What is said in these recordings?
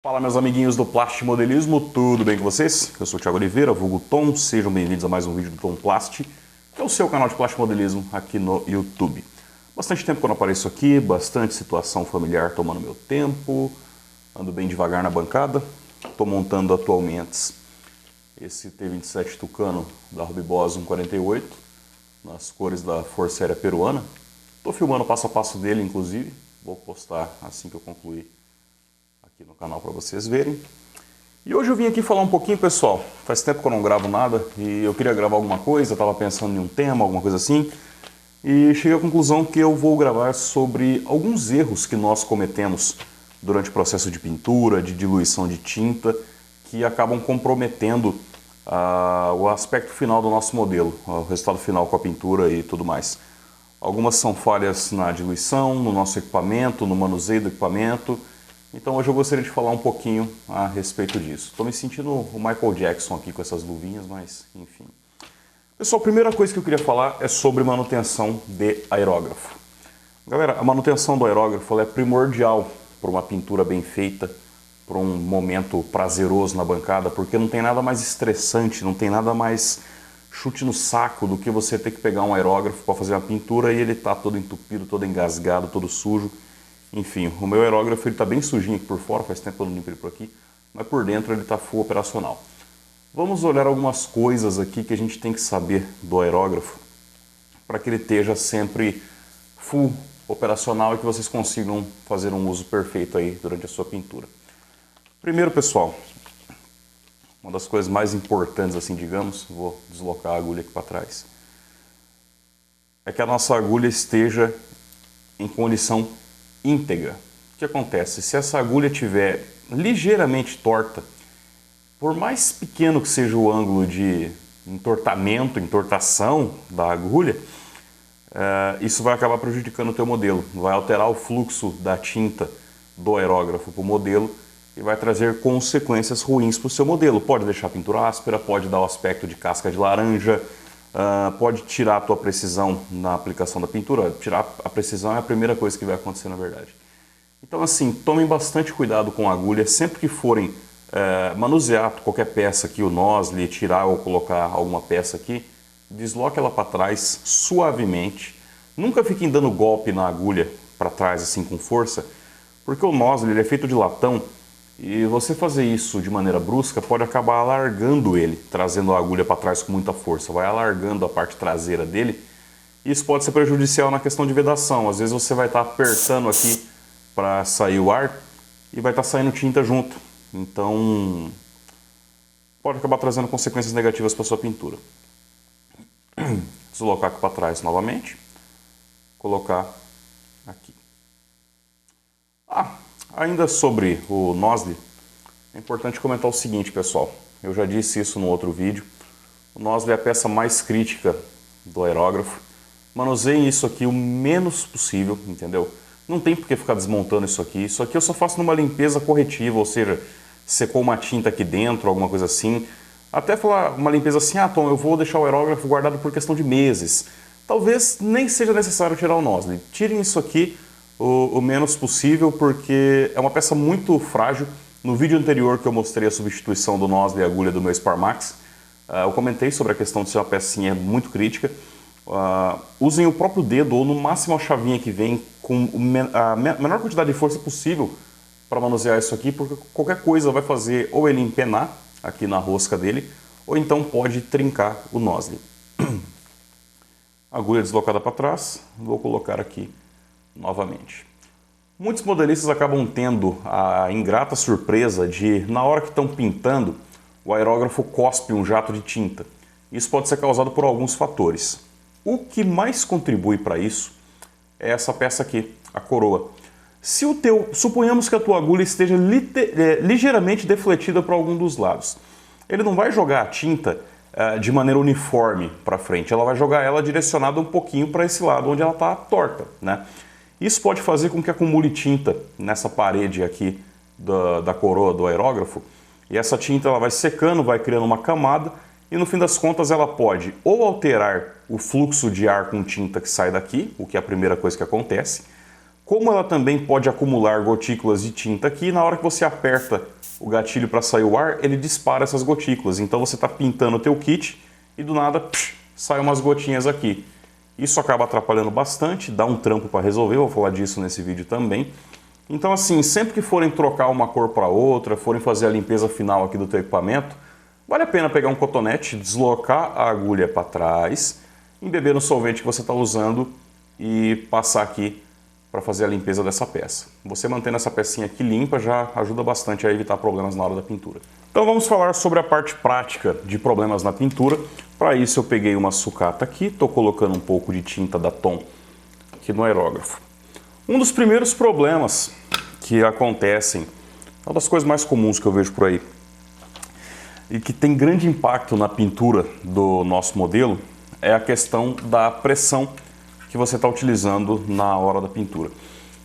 Fala, meus amiguinhos do Plastimodelismo, tudo bem com vocês? Eu sou o Thiago Oliveira, vulgo Tom, sejam bem-vindos a mais um vídeo do Tom Plast, que é o seu canal de Plastimodelismo aqui no YouTube. Bastante tempo que eu não apareço aqui, bastante situação familiar tomando meu tempo, ando bem devagar na bancada, estou montando atualmente esse T27 Tucano da Hobby Boss 148, nas cores da Força Aérea Peruana. Estou filmando o passo a passo dele, inclusive, vou postar assim que eu concluir aqui no canal para vocês verem. E hoje eu vim aqui falar um pouquinho, pessoal, faz tempo que eu não gravo nada e eu queria gravar alguma coisa, estava pensando em um tema, alguma coisa assim, e cheguei à conclusão que eu vou gravar sobre alguns erros que nós cometemos durante o processo de pintura, de diluição de tinta, que acabam comprometendo o aspecto final do nosso modelo, o resultado final com a pintura e tudo mais. Algumas são falhas na diluição, no nosso equipamento, no manuseio do equipamento. Então hoje eu gostaria de falar um pouquinho a respeito disso. Estou me sentindo o Michael Jackson aqui com essas luvinhas, mas enfim. Pessoal, a primeira coisa que eu queria falar é sobre manutenção de aerógrafo. Galera, a manutenção do aerógrafo ela é primordial para uma pintura bem feita, para um momento prazeroso na bancada, porque não tem nada mais estressante, não tem nada mais chute no saco do que você ter que pegar um aerógrafo para fazer uma pintura e ele tá todo entupido, todo engasgado, todo sujo. Enfim, o meu aerógrafo está bem sujinho aqui por fora, faz tempo que eu não limpo ele por aqui, mas por dentro ele está full operacional. Vamos olhar algumas coisas aqui que a gente tem que saber do aerógrafo para que ele esteja sempre full operacional e que vocês consigam fazer um uso perfeito aí durante a sua pintura. Primeiro, pessoal, uma das coisas mais importantes, assim, digamos, vou deslocar a agulha aqui para trás, é que a nossa agulha esteja em condição íntegra. O que acontece? Se essa agulha estiver ligeiramente torta, por mais pequeno que seja o ângulo de entortamento, entortação da agulha, isso vai acabar prejudicando o teu modelo, vai alterar o fluxo da tinta do aerógrafo para o modelo e vai trazer consequências ruins para o seu modelo. Pode deixar a pintura áspera, pode dar o aspecto de casca de laranja, pode tirar a tua precisão na aplicação da pintura. Tirar a precisão é a primeira coisa que vai acontecer na verdade. Então assim, tomem bastante cuidado com a agulha, sempre que forem manusear qualquer peça aqui, o nozzle, tirar ou colocar alguma peça aqui, desloque ela para trás suavemente. Nunca fiquem dando golpe na agulha para trás assim com força, porque o nozzle ele é feito de latão e você fazer isso de maneira brusca pode acabar alargando ele, trazendo a agulha para trás com muita força, vai alargando a parte traseira dele. Isso pode ser prejudicial na questão de vedação. Às vezes você vai estar apertando aqui para sair o ar e vai estar saindo tinta junto. Então pode acabar trazendo consequências negativas para sua pintura. Deslocar aqui para trás novamente, colocar aqui. Ainda sobre o nozzle, é importante comentar o seguinte, pessoal. Eu já disse isso no outro vídeo. O nozzle é a peça mais crítica do aerógrafo. Manuseiem isso aqui o menos possível, entendeu? Não tem por que ficar desmontando isso aqui. Isso aqui eu só faço numa limpeza corretiva, ou seja, secou uma tinta aqui dentro, alguma coisa assim. Até falar uma limpeza assim, Tom, eu vou deixar o aerógrafo guardado por questão de meses. Talvez nem seja necessário tirar o nozzle. Tirem isso aqui o menos possível, porque é uma peça muito frágil. No vídeo anterior que eu mostrei a substituição do nozzle e agulha do meu Sparmax, eu comentei sobre a questão de ser uma pecinha muito crítica. Usem o próprio dedo ou no máximo a chavinha que vem com a menor quantidade de força possível para manusear isso aqui, porque qualquer coisa vai fazer ou ele empenar aqui na rosca dele, ou então pode trincar o nozzle. Agulha deslocada para trás, vou colocar aqui novamente. Muitos modelistas acabam tendo a ingrata surpresa de, na hora que estão pintando, o aerógrafo cospe um jato de tinta. Isso pode ser causado por alguns fatores. O que mais contribui para isso é essa peça aqui, a coroa. Suponhamos que a tua agulha esteja ligeiramente defletida para algum dos lados. Ele não vai jogar a tinta de maneira uniforme para frente, ela vai jogar ela direcionada um pouquinho para esse lado onde ela está torta, né? Isso pode fazer com que acumule tinta nessa parede aqui da coroa do aerógrafo, e essa tinta ela vai secando, vai criando uma camada, e no fim das contas ela pode ou alterar o fluxo de ar com tinta que sai daqui, o que é a primeira coisa que acontece, como ela também pode acumular gotículas de tinta aqui, na hora que você aperta o gatilho para sair o ar, ele dispara essas gotículas. Então você está pintando o teu kit e do nada sai umas gotinhas aqui. Isso acaba atrapalhando bastante, dá um trampo para resolver, vou falar disso nesse vídeo também. Então assim, sempre que forem trocar uma cor para outra, forem fazer a limpeza final aqui do teu equipamento, vale a pena pegar um cotonete, deslocar a agulha para trás, embeber no solvente que você está usando e passar aqui para fazer a limpeza dessa peça. Você mantendo essa pecinha aqui limpa já ajuda bastante a evitar problemas na hora da pintura. Então vamos falar sobre a parte prática de problemas na pintura. Para isso eu peguei uma sucata aqui, estou colocando um pouco de tinta da Tom aqui no aerógrafo. Um dos primeiros problemas que acontecem, uma das coisas mais comuns que eu vejo por aí, e que tem grande impacto na pintura do nosso modelo, é a questão da pressão que você está utilizando na hora da pintura.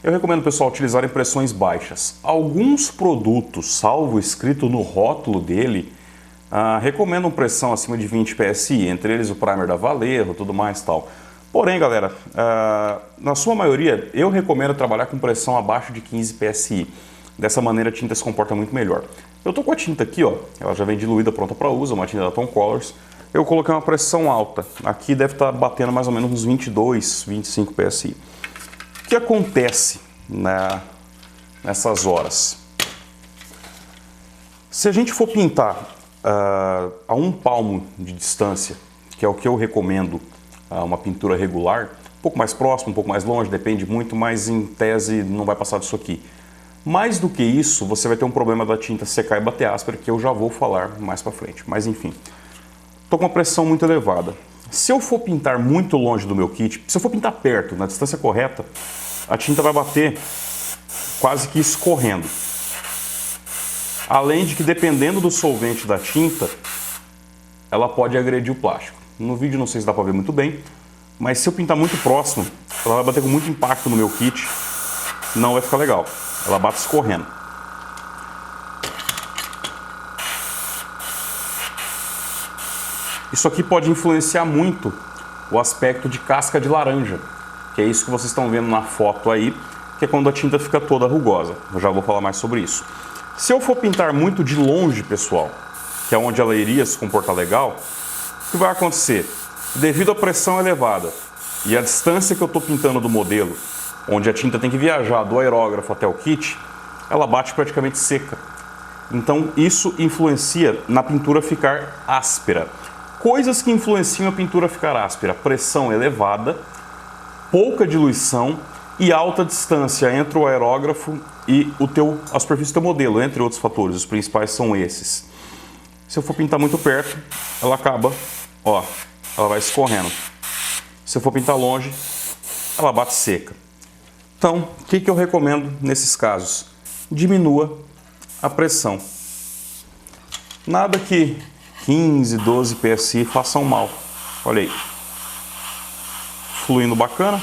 Eu recomendo, pessoal, utilizar pressões baixas. Alguns produtos, salvo escrito no rótulo dele, recomendam pressão acima de 20 PSI, entre eles o primer da Vallejo, tudo mais tal. Porém, galera, na sua maioria, eu recomendo trabalhar com pressão abaixo de 15 PSI. Dessa maneira a tinta se comporta muito melhor. Eu estou com a tinta aqui, ó, ela já vem diluída, pronta para uso, uma tinta da Tom Colors. Eu coloquei uma pressão alta, aqui deve estar batendo mais ou menos uns 22, 25 PSI. O que acontece nessas horas? Se a gente for pintar a 1 palmo de distância, que é o que eu recomendo, uma pintura regular, um pouco mais próximo, um pouco mais longe, depende muito, mas em tese não vai passar disso aqui. Mais do que isso, você vai ter um problema da tinta secar e bater áspera, que eu já vou falar mais para frente, mas enfim. Estou com uma pressão muito elevada. Se eu for pintar muito longe do meu kit, se eu for pintar perto, na distância correta, a tinta vai bater quase que escorrendo. Além de que, dependendo do solvente da tinta, ela pode agredir o plástico. No vídeo não sei se dá para ver muito bem, mas se eu pintar muito próximo, ela vai bater com muito impacto no meu kit, não vai ficar legal. Ela bate escorrendo. Isso aqui pode influenciar muito o aspecto de casca de laranja, que é isso que vocês estão vendo na foto aí, que é quando a tinta fica toda rugosa. Eu já vou falar mais sobre isso. Se eu for pintar muito de longe, pessoal, que é onde ela iria se comportar legal, o que vai acontecer? Devido à pressão elevada e a distância que eu estou pintando do modelo, onde a tinta tem que viajar do aerógrafo até o kit, ela bate praticamente seca. Então isso influencia na pintura ficar áspera. Coisas que influenciam a pintura ficar áspera: pressão elevada, pouca diluição e alta distância entre o aerógrafo e a superfície do teu modelo, entre outros fatores. Os principais são esses. Se eu for pintar muito perto, ela acaba, ó, ela vai escorrendo. Se eu for pintar longe, ela bate seca. Então, o que eu recomendo nesses casos? Diminua a pressão. Nada que 15, 12 PSI façam mal. Olha aí. Fluindo bacana.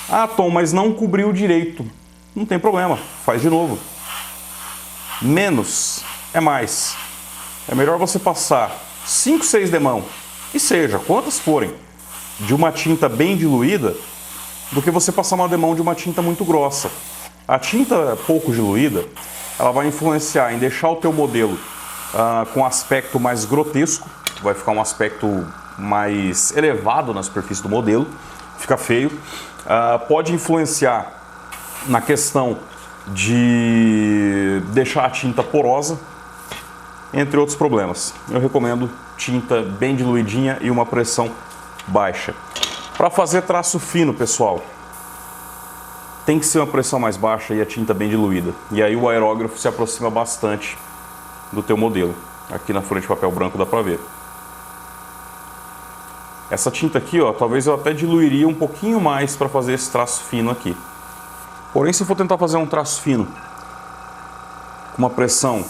Ah, Tom, mas não cobriu direito. Não tem problema, faz de novo. Menos é mais. É melhor você passar 5, 6 demão, que seja, quantas forem, de uma tinta bem diluída, do que você passar uma demão de uma tinta muito grossa. A tinta pouco diluída, ela vai influenciar em deixar o teu modelo com aspecto mais grotesco, vai ficar um aspecto mais elevado na superfície do modelo, fica feio. Pode influenciar na questão de deixar a tinta porosa, entre outros problemas. Eu recomendo tinta bem diluidinha e uma pressão baixa. Para fazer traço fino, pessoal, tem que ser uma pressão mais baixa e a tinta bem diluída. E aí o aerógrafo se aproxima bastante do teu modelo. Aqui na folha de papel branco dá para ver. Essa tinta aqui, ó, talvez eu até diluiria um pouquinho mais para fazer esse traço fino aqui. Porém, se eu for tentar fazer um traço fino com uma pressão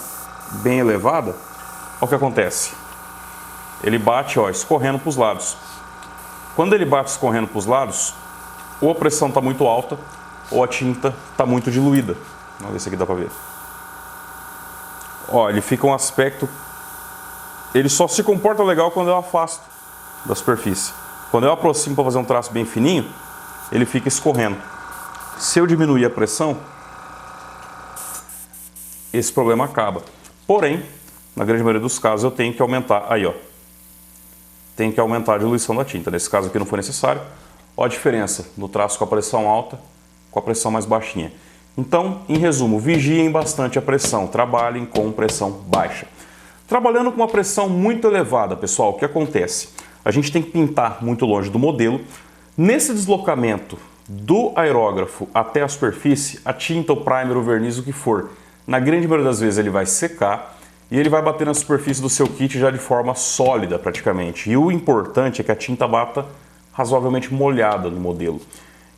bem elevada, olha o que acontece. Ele bate, ó, escorrendo para os lados. Quando ele bate escorrendo para os lados, ou a pressão está muito alta, ou a tinta está muito diluída. Vamos ver se aqui dá para ver. Ó, ele fica um aspecto... Ele só se comporta legal quando eu afasto da superfície. Quando eu aproximo para fazer um traço bem fininho, ele fica escorrendo. Se eu diminuir a pressão, esse problema acaba. Porém, na grande maioria dos casos eu tenho que aumentar, aí ó, tem que aumentar a diluição da tinta. Nesse caso aqui não foi necessário. Olha a diferença no traço com a pressão alta, com a pressão mais baixinha. Então, em resumo, vigiem bastante a pressão, trabalhem com pressão baixa. Trabalhando com uma pressão muito elevada, pessoal, o que acontece? A gente tem que pintar muito longe do modelo. Nesse deslocamento do aerógrafo até a superfície, a tinta, o primer, o verniz, o que for, na grande maioria das vezes ele vai secar e ele vai bater na superfície do seu kit já de forma sólida praticamente. E o importante é que a tinta bata razoavelmente molhada no modelo.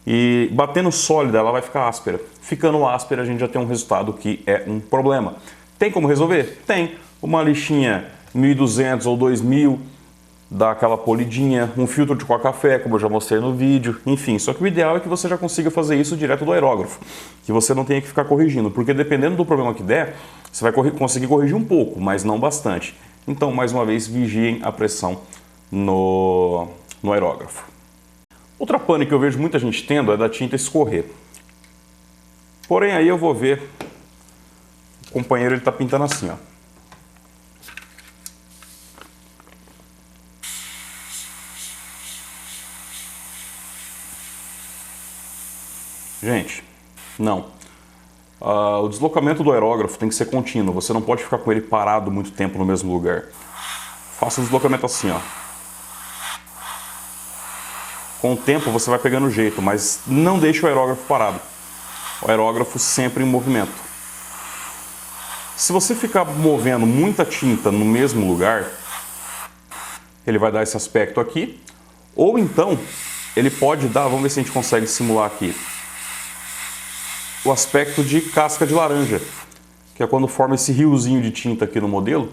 E batendo sólida ela vai ficar áspera. Ficando áspera a gente já tem um resultado que é um problema. Tem como resolver? Tem. Uma lixinha 1200 ou 2000, dá aquela polidinha, um filtro de coca-café, como eu já mostrei no vídeo, enfim. Só que o ideal é que você já consiga fazer isso direto do aerógrafo, que você não tenha que ficar corrigindo, porque dependendo do problema que der, você vai conseguir corrigir um pouco, mas não bastante. Então, mais uma vez, vigiem a pressão no aerógrafo. Outra pane que eu vejo muita gente tendo é da tinta escorrer. Porém, aí eu vou ver, o companheiro ele está pintando assim, ó. Gente, não. O deslocamento do aerógrafo tem que ser contínuo, você não pode ficar com ele parado muito tempo no mesmo lugar. Faça o deslocamento assim, ó. Com o tempo você vai pegando o jeito, mas não deixe o aerógrafo parado. O aerógrafo sempre em movimento. Se você ficar movendo muita tinta no mesmo lugar, ele vai dar esse aspecto aqui, ou então ele pode dar, vamos ver se a gente consegue simular aqui, o aspecto de casca de laranja, que é quando forma esse riozinho de tinta aqui no modelo.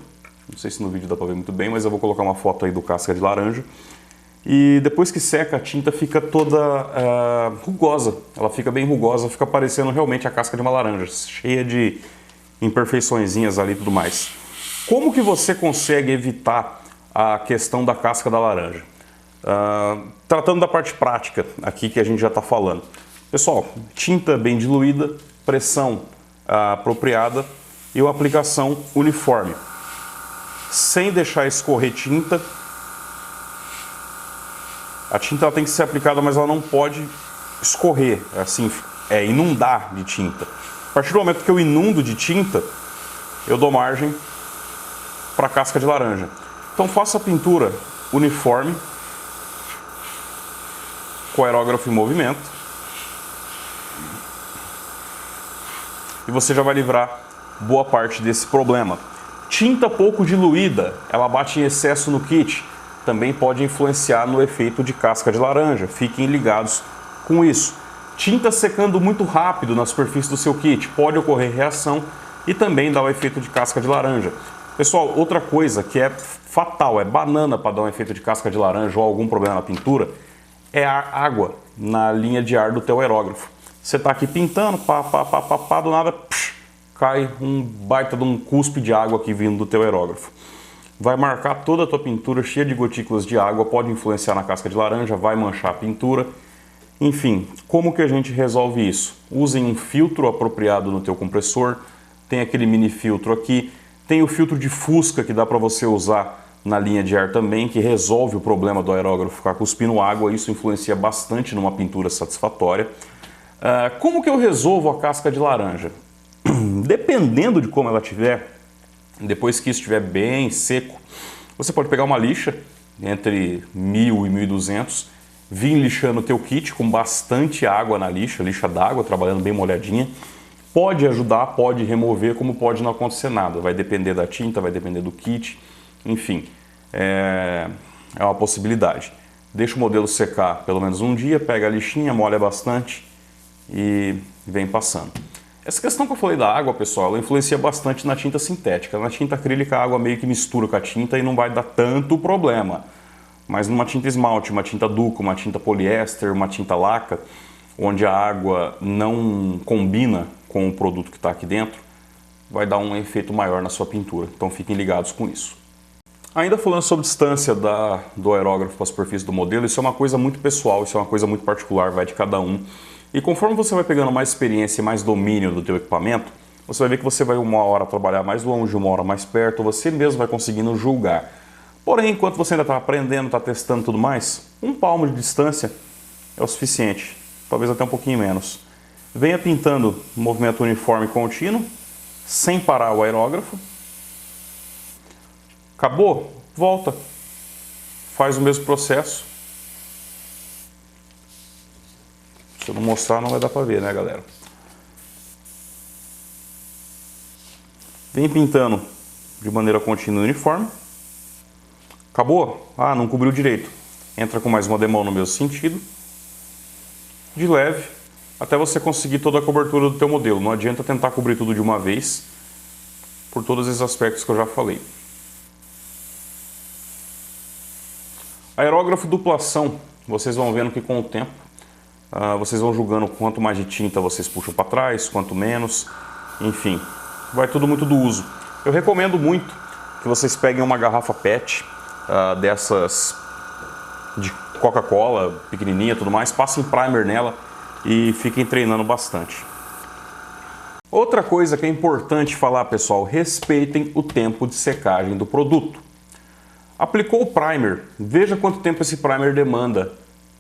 Não sei se no vídeo dá para ver muito bem, mas eu vou colocar uma foto aí do casca de laranja. E depois que seca, a tinta fica toda rugosa. Ela fica bem rugosa, fica parecendo realmente a casca de uma laranja, cheia de imperfeiçõezinhas ali e tudo mais. Como que você consegue evitar a questão da casca da laranja? Tratando da parte prática aqui que a gente já está falando. Pessoal, tinta bem diluída, pressão apropriada e uma aplicação uniforme. Sem deixar escorrer tinta. A tinta ela tem que ser aplicada, mas ela não pode escorrer, assim, inundar de tinta. A partir do momento que eu inundo de tinta, eu dou margem para a casca de laranja. Então faça a pintura uniforme, com o aerógrafo em movimento. E você já vai livrar boa parte desse problema. Tinta pouco diluída, ela bate em excesso no kit, também pode influenciar no efeito de casca de laranja. Fiquem ligados com isso. Tinta secando muito rápido na superfície do seu kit, pode ocorrer reação e também dar o efeito de casca de laranja. Pessoal, outra coisa que é fatal, é banana para dar um efeito de casca de laranja ou algum problema na pintura, é a água na linha de ar do teu aerógrafo. Você está aqui pintando, do nada cai um baita de um cuspe de água aqui vindo do teu aerógrafo. Vai marcar toda a tua pintura cheia de gotículas de água, pode influenciar na casca de laranja, vai manchar a pintura. Enfim, como que a gente resolve isso? Usem um filtro apropriado no teu compressor, tem aquele mini filtro aqui, tem o filtro de fusca que dá para você usar na linha de ar também, que resolve o problema do aerógrafo ficar cuspindo água, isso influencia bastante numa pintura satisfatória. Como que eu resolvo a casca de laranja? Dependendo de como ela estiver, depois que isso estiver bem seco, você pode pegar uma lixa entre 1000 e 1200, vir lixando o teu kit com bastante água na lixa d'água, trabalhando bem molhadinha. Pode ajudar, pode remover, como pode não acontecer nada. Vai depender da tinta, vai depender do kit, enfim, é uma possibilidade. Deixa o modelo secar pelo menos um dia, pega a lixinha, molha bastante e vem passando. Essa questão que eu falei da água, pessoal, ela influencia bastante na tinta sintética. Na tinta acrílica a água meio que mistura com a tinta e não vai dar tanto problema. Mas numa tinta esmalte, uma tinta duco, uma tinta poliéster, uma tinta laca, onde a água não combina com o produto que está aqui dentro, vai dar um efeito maior na sua pintura. Então fiquem ligados com isso. Ainda falando sobre distância do aerógrafo para a superfície do modelo, isso é uma coisa muito pessoal, isso é uma coisa muito particular, vai de cada um. E conforme você vai pegando mais experiência e mais domínio do teu equipamento, você vai ver que você vai uma hora trabalhar mais longe, uma hora mais perto, você mesmo vai conseguindo julgar. Porém, enquanto você ainda está aprendendo, está testando tudo mais, um palmo de distância é o suficiente, talvez até um pouquinho menos. Venha pintando um movimento uniforme contínuo, sem parar o aerógrafo. Acabou? Volta. Faz o mesmo processo. Se eu não mostrar, não vai dar para ver, né, galera? Vem pintando de maneira contínua e uniforme. Acabou? Ah, não cobriu direito. Entra com mais uma demão no mesmo sentido. De leve, até você conseguir toda a cobertura do teu modelo. Não adianta tentar cobrir tudo de uma vez, por todos esses aspectos que eu já falei. Aerógrafo duplação, vocês vão vendo que com o tempo, vocês vão julgando quanto mais de tinta vocês puxam para trás, quanto menos, enfim, vai tudo muito do uso. Eu recomendo muito que vocês peguem uma garrafa PET, dessas de Coca-Cola, pequenininha e tudo mais, passem primer nela e fiquem treinando bastante. Outra coisa que é importante falar, pessoal, respeitem o tempo de secagem do produto. Aplicou o primer, veja quanto tempo esse primer demanda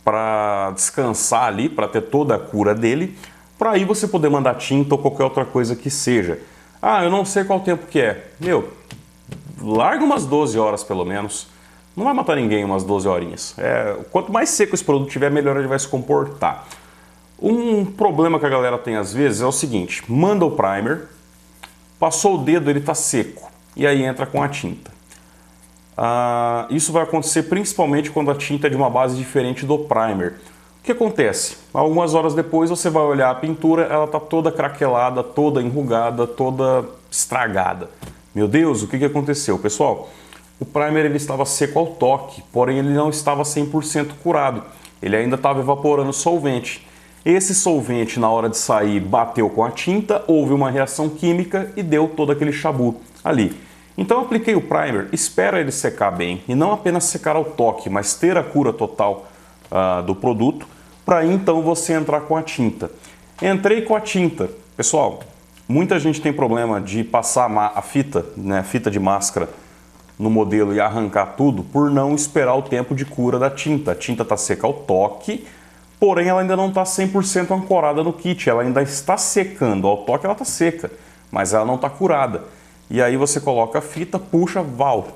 para descansar ali, para ter toda a cura dele, para aí você poder mandar tinta ou qualquer outra coisa que seja. Ah, eu não sei qual tempo que é. Meu, larga umas 12 horas pelo menos. Não vai matar ninguém umas 12 horinhas. Quanto mais seco esse produto tiver, melhor ele vai se comportar. Um problema que a galera tem às vezes é o seguinte: manda o primer, passou o dedo, ele está seco, e aí entra com a tinta. Isso vai acontecer principalmente quando a tinta é de uma base diferente do primer. O que acontece? Algumas horas depois você vai olhar a pintura, ela está toda craquelada, toda enrugada, toda estragada. Meu Deus, o que aconteceu? Pessoal, o primer ele estava seco ao toque, porém ele não estava 100% curado. Ele ainda estava evaporando solvente. Esse solvente, na hora de sair, bateu com a tinta, houve uma reação química e deu todo aquele chabu ali. Então eu apliquei o primer, espera ele secar bem, e não apenas secar ao toque, mas ter a cura total do produto, para então você entrar com a tinta. Entrei com a tinta. Pessoal, muita gente tem problema de passar a fita, né, fita de máscara no modelo e arrancar tudo por não esperar o tempo de cura da tinta. A tinta está seca ao toque, porém ela ainda não está 100% ancorada no kit, ela ainda está secando. Ao toque ela está seca, mas ela não está curada. E aí você coloca a fita, puxa,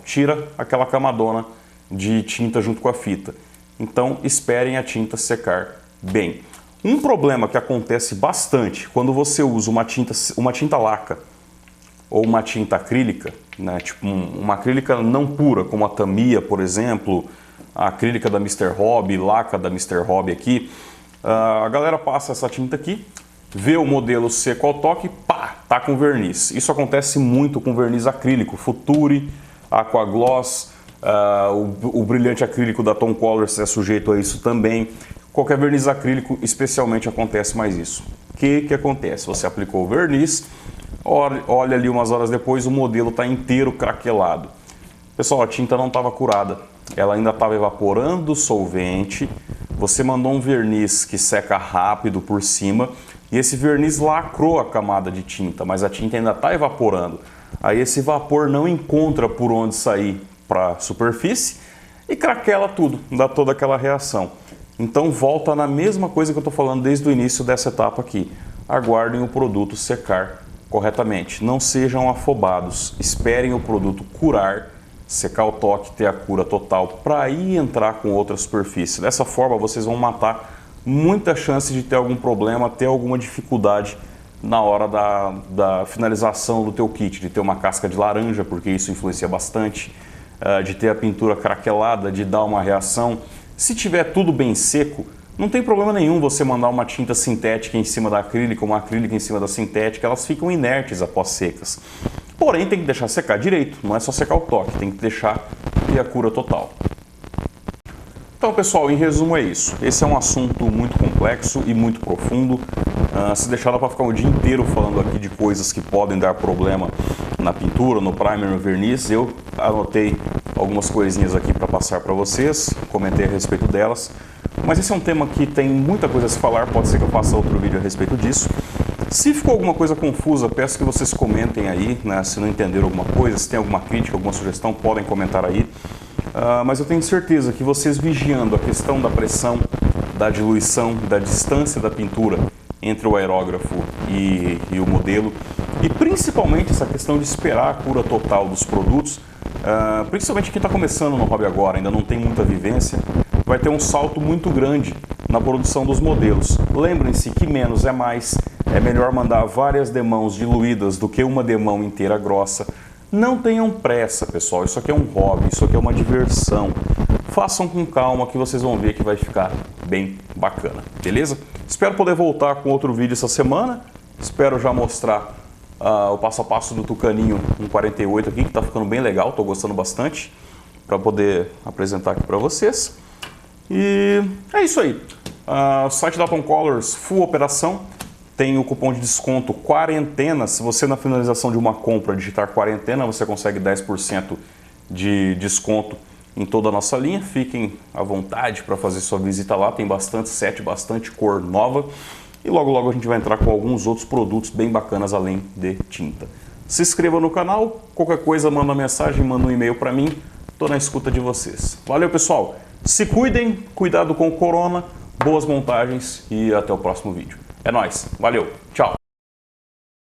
tira aquela camadona de tinta junto com a fita. Então esperem a tinta secar bem. Um problema que acontece bastante quando você usa uma tinta laca ou uma tinta acrílica, né, tipo uma acrílica não pura, como a Tamiya, por exemplo, a acrílica da Mr. Hobby, laca da Mr. Hobby aqui, a galera passa essa tinta aqui, vê o modelo seco ao toque, pá, tá com verniz. Isso acontece muito com verniz acrílico, Future, Aqua Gloss, o brilhante acrílico da Tom Colors é sujeito a isso também. Qualquer verniz acrílico especialmente acontece mais isso. O que acontece? Você aplicou o verniz, olha ali umas horas depois, o modelo está inteiro craquelado. Pessoal, a tinta não estava curada, ela ainda estava evaporando o solvente, você mandou um verniz que seca rápido por cima, e esse verniz lacrou a camada de tinta, mas a tinta ainda está evaporando. Aí esse vapor não encontra por onde sair para a superfície e craquela tudo, dá toda aquela reação. Então volta na mesma coisa que eu estou falando desde o início dessa etapa aqui. Aguardem o produto secar corretamente, não sejam afobados, esperem o produto curar, secar o toque, ter a cura total, para aí entrar com outra superfície. Dessa forma vocês vão matar muita chance de ter algum problema, ter alguma dificuldade na hora da finalização do teu kit, de ter uma casca de laranja, porque isso influencia bastante, de ter a pintura craquelada, de dar uma reação. Se tiver tudo bem seco, não tem problema nenhum você mandar uma tinta sintética em cima da acrílica, uma acrílica em cima da sintética, elas ficam inertes após secas. Porém, tem que deixar secar direito, não é só secar o toque, tem que deixar ter a cura total. Então, pessoal, em resumo é isso. Esse é um assunto muito complexo e muito profundo. Se deixar dá para ficar o dia inteiro falando aqui de coisas que podem dar problema na pintura, no primer, no verniz. Eu anotei algumas coisinhas aqui para passar para vocês, comentei a respeito delas, mas esse é um tema que tem muita coisa a se falar, pode ser que eu faça outro vídeo a respeito disso. Se ficou alguma coisa confusa, peço que vocês comentem aí, né, se não entenderam alguma coisa, se tem alguma crítica, alguma sugestão, podem comentar aí. Mas eu tenho certeza que vocês vigiando a questão da pressão, da diluição, da distância da pintura entre o aerógrafo e o modelo, e principalmente essa questão de esperar a cura total dos produtos, principalmente quem está começando no hobby agora, ainda não tem muita vivência, vai ter um salto muito grande na produção dos modelos. Lembrem-se que menos é mais, é melhor mandar várias demãos diluídas do que uma demão inteira grossa. Não tenham pressa, pessoal, isso aqui é um hobby, isso aqui é uma diversão. Façam com calma que vocês vão ver que vai ficar bem bacana, beleza? Espero poder voltar com outro vídeo essa semana, espero já mostrar o passo a passo do Tucaninho 148 aqui, que está ficando bem legal, estou gostando bastante, para poder apresentar aqui para vocês. E é isso aí, o site da Atom Colors, full operação, tem o cupom de desconto quarentena. Se você na finalização de uma compra digitar quarentena, você consegue 10% de desconto em toda a nossa linha. Fiquem à vontade para fazer sua visita lá, tem bastante set, bastante cor nova. E logo logo a gente vai entrar com alguns outros produtos bem bacanas além de tinta. Se inscreva no canal, qualquer coisa manda uma mensagem, manda um e-mail para mim. Estou na escuta de vocês. Valeu, pessoal! Se cuidem, cuidado com o corona, boas montagens e até o próximo vídeo. É nóis, valeu, tchau!